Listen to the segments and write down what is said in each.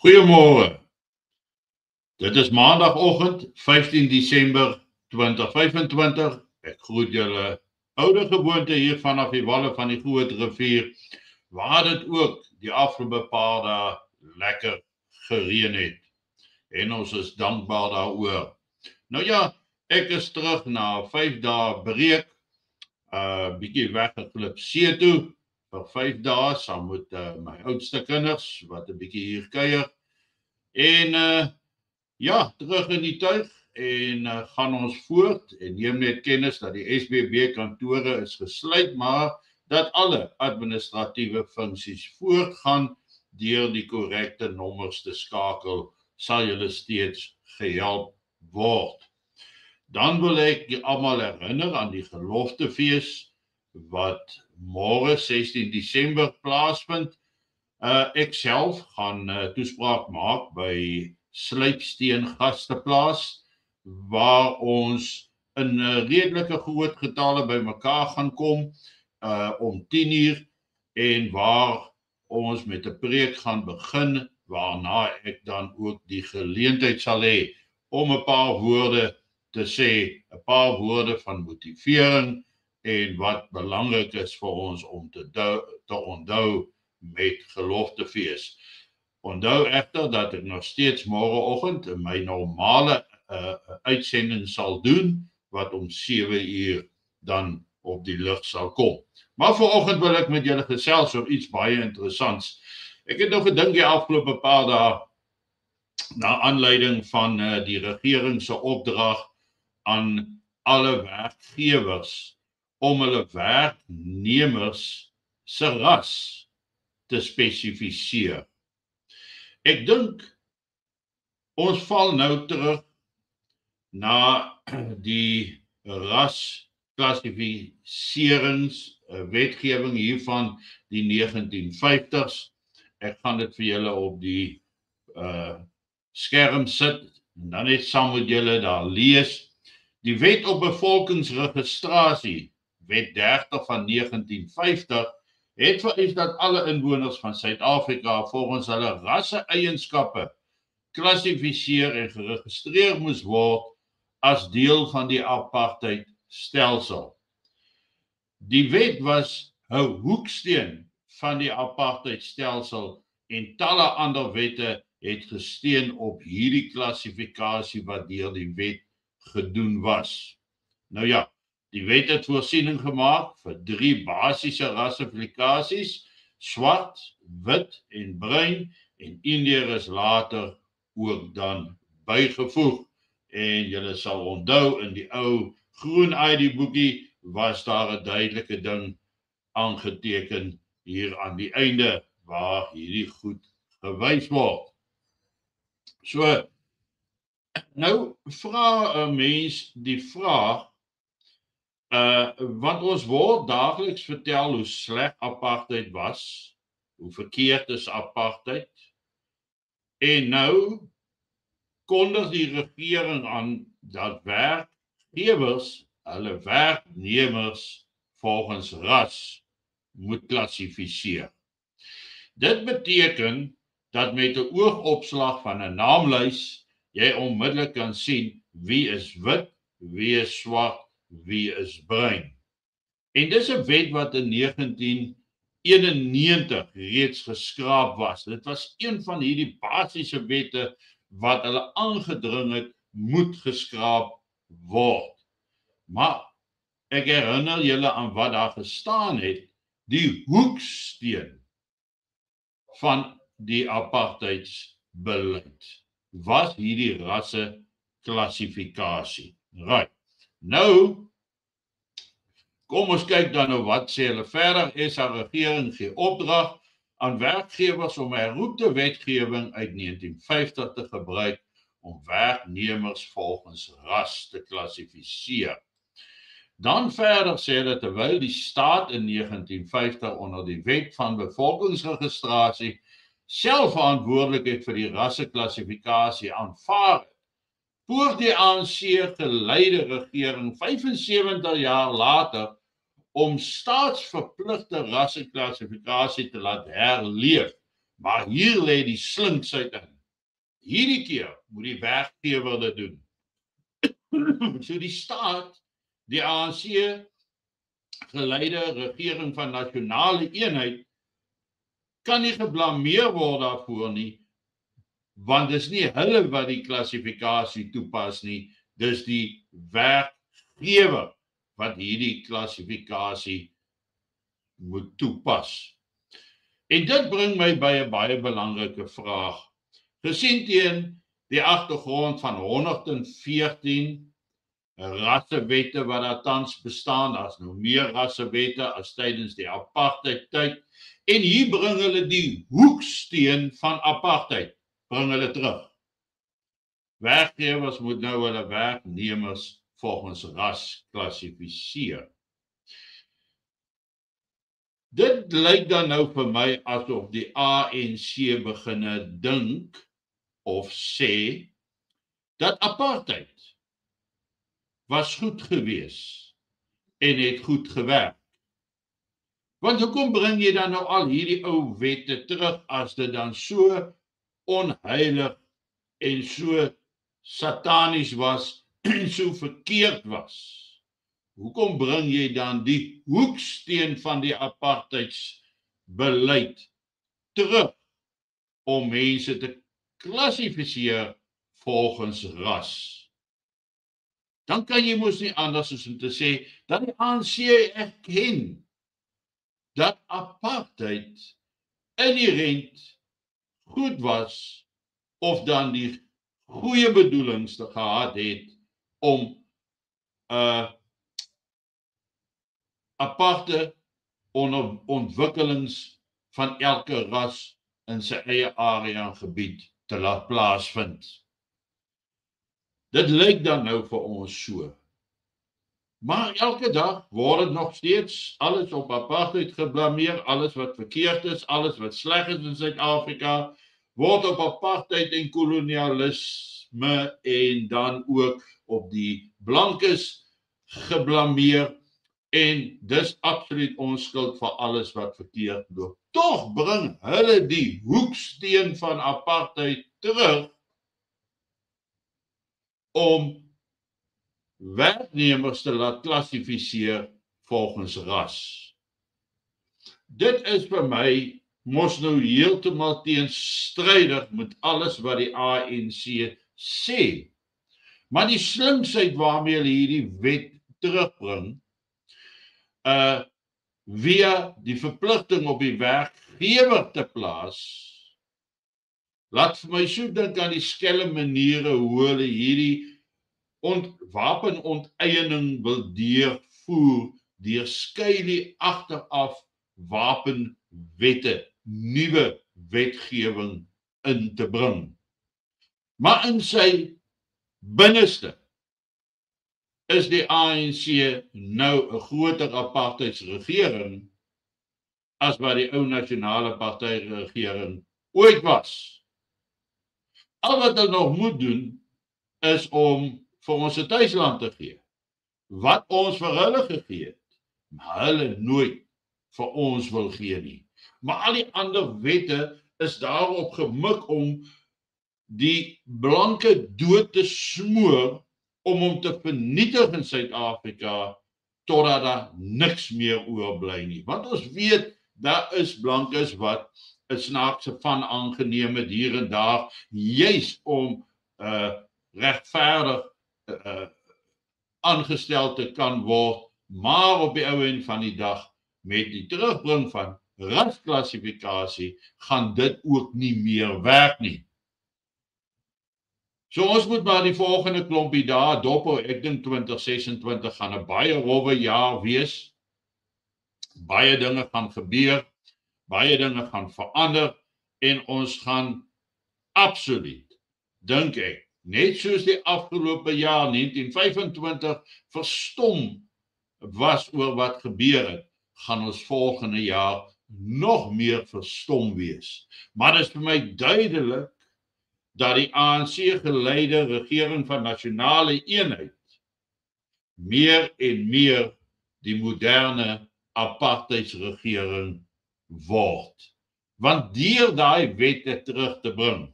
Goeiemôre. Dit is maandagoggend 15 Desember 2025. Ek groet julle oude gewoonte hier vanaf die walle van die Groot Rivier, waar dit ook die afgelope paar dae lekker gereën het. En ons is dankbaar daaroor. Nou ja, ek is terug na 5 dae breek, bietjie weggeklip see toe vir 5 dae saam met my oudste kinders wat 'n bietjie hier kuier. En ja, terug in die tuig en gaan ons voort en neem net kennis dat die SBB kantore is gesluit, maar dat alle administratiewe funksies voortgaan deur die korrekte nommers te skakel, sal julle steeds gehelp word. Dan wil ek almal herinner aan die geloftefees wat môre 16 Desember plaasvind. Ek self gaan toespraak maak by Slypsteen Gasteplaas, waar ons in redelike groot getalle bymekaar gaan kom om 10:00 en waar ons met 'n preek gaan begin, waarna ek dan ook die geleentheid sal hê om 'n paar woorde te sê, 'n paar woorde van motivering en wat belangrik is vir ons om te onthou met geloftefees. Onthou egter dat ek nog steeds môreoggend my normale uitsending sal doen, wat om 7:00 dan op die lug sal kom. Maar vanoggend wil ek met julle gesels oor iets baie interessants. Ek het nou gedink die afgelope paar dae, na aanleiding van die regering se opdrag aan alle werkgewers om hulle werknemers se ras te spesifiseer. Ek dink ons val nou terug na die rasklassifiserings wetgewing hiervan die 1950s. Ek gaan dit vir julle op die skerm sit en dan net saam met julle daar lees. Die wet op bevolkingsregistrasie, wet 30 van 1950, het vereis dat alle inwoners van Suid-Afrika volgens hulle rasse-eienskappe klassifiseer en geregistreer moes word as deel van die apartheidstelsel. Die wet was 'n hoeksteen van die apartheidstelsel en talle ander wette het gesteun op hierdie klassifikasie wat deur die wet gedoen was. Nou ja, die wet het voorsiening gemaak vir 3 basiese rassifikasies: swart, wit en bruin, en Indiër is later ook dan bygevoeg. En julle sal onthou in die ou groen ID boekie was daar 'n duidelike ding aangeteken hier aan die einde waar hierdie goed gewys word. So, nou vra 'n mens die vraag, want ons word daagliks vertel hoe sleg apartheid was, hoe verkeerd is apartheid, en nou kondig die regering aan dat werkgewers hulle werknemers volgens ras moet klassifiseer. Dit beteken dat met 'n oogopslag van 'n naamlys jy onmiddellik kan sien wie is wit, wie is swart, wie is bruin. En dis 'n wet wat in 1991 reeds geskraap was. Dit was een van hierdie basiese wette wat hulle aangedring het moet geskraap word. Maar ek herinner julle aan wat daar gestaan het, die hoeksteen van die apartheidsbeleid was hierdie rasse klassifikasie. Right. Nou, kom ons kyk dan nou wat sê hulle verder. SA regering gee opdrag aan werkgewers om herroepte wetgewing uit 1950 te gebruik om werknemers volgens ras te klassifiseer. Dan verder sê hulle terwyl die staat in 1950 onder die wet van bevolkingsregistrasie self verantwoordelikheid vir die rasseklassifikasie aanvaar het, poog die ANC geleide regering 75 jaar later om staatsverpligte rasseklassifikasie te laat herleef Maar hier lê die slinksheid in. Hierdie keer moet die werkgewer dit doen. So die staat, die ANC geleide regering van nasionale eenheid kan nie geblameer word daarvoor nie, want dis nie hulle wat die klassifikasie toepas nie, dis die werkgewer wat hierdie klassifikasie moet toepas. En dit bring my by 'n baie belangrike vraag. Gesien teen die agtergrond van 114 rassewette wat daar tans bestaan, daar's nou meer rassewette as tydens die apartheid-tyd, en hier bring hulle die hoeksteen van apartheid, bring hulle terug. Werkgewers moet nou hulle werknemers volgens ras klassifiseer. Dit lyk dan nou vir my asof die ANC beginne dink of sê dat apartheid was goed gewees en het goed gewerk. Want hoekom bring jy dan nou al hierdie ou wette terug as dit dan so onheilig en so satanies was en so verkeerd was? Hoekom bring jy dan die hoeksteen van die apartheidsbeleid terug om mense te klassifiseer volgens ras? Dan kan jy mos nie anders as om te sê dat die ANC erken dat apartheid inherent goed was of dan die goeie bedoelings te gehad het om aparte ontwikkelings van elke ras in sy eie area en gebied te laat plaasvind. Dit lyk dan nou vir ons so. Maar elke dag word dit nog steeds alles op apartheid geblameer, alles wat verkeerd is, alles wat sleg is in Suid-Afrika, word op apartheid en kolonialisme en dan ook op die blankes geblameer, en dis absoluut onskuld vir alles wat verkeerd loop. Tog bring hulle die hoeksteen van apartheid terug om werknemers te laat klassifiseer volgens ras. Dit is vir my mos nou heeltemal teenstrydig met alles wat die ANC sê. Maar die slinksheid waarmee hulle hierdie wet terugbring, via die verpligting op die werkgewer te plaas, laat vir my so dink aan die skelm maniere hoe hulle hierdie wapenonteening wil deurvoer deur skuilie agteraf wapenwette, nuwe wetgewing in te bring. Maar in sy binneste is die ANC nou 'n groter apartheidsregering as wat die ou nasionale partyregering ooit was. Al wat hulle nog moet doen is om vir ons 'n tuisland te gee, wat ons vir hulle gegee het, maar hulle nooit vir ons wil gee nie. Maar al die ander wette is daarop gemik om die blanke dood te smoor, om hom te vernietig in Suid-Afrika, totdat daar niks meer oorbly nie. Want ons weet, daar is blankes wat 'n snaakse van aangeneem het hier en daar, juis om regverdig aangestel te kan word, maar op die ou end van die dag, met die terugbring van rasklassifikasie, gaan dit ook nie meer werk nie. So ons moet maar die volgende klompie dae dophou. Ek dink 2026 gaan 'n baie rowwe jaar wees. Baie dinge gaan gebeur, baie dinge gaan verander, en ons gaan absoluut, dink ek, net soos die afgelope jaar 1925 verstom was oor wat gebeur het, gaan ons volgende jaar nog meer verstom wees. Maar dit is vir my duidelik dat die ANC-geleide regering van nasionale eenheid meer en meer die moderne apartheidsregering word. Want deur daai wette terug te bring,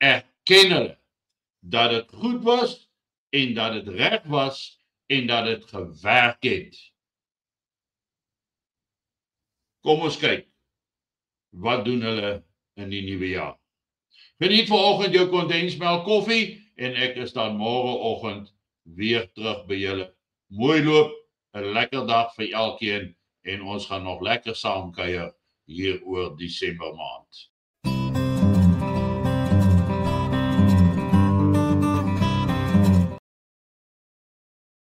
erken hulle dat dit goed was en dat dit reg was en dat dit gewerk het. Kom ons kyk, wat doen hulle in die nuwe jaar? Geniet vanoggend jou kondensmelk koffie en ek is dan môreoggend weer terug by julle. Mooi loop, 'n lekker dag vir elkeen en ons gaan nog lekker saam kuier hier oor Desember maand.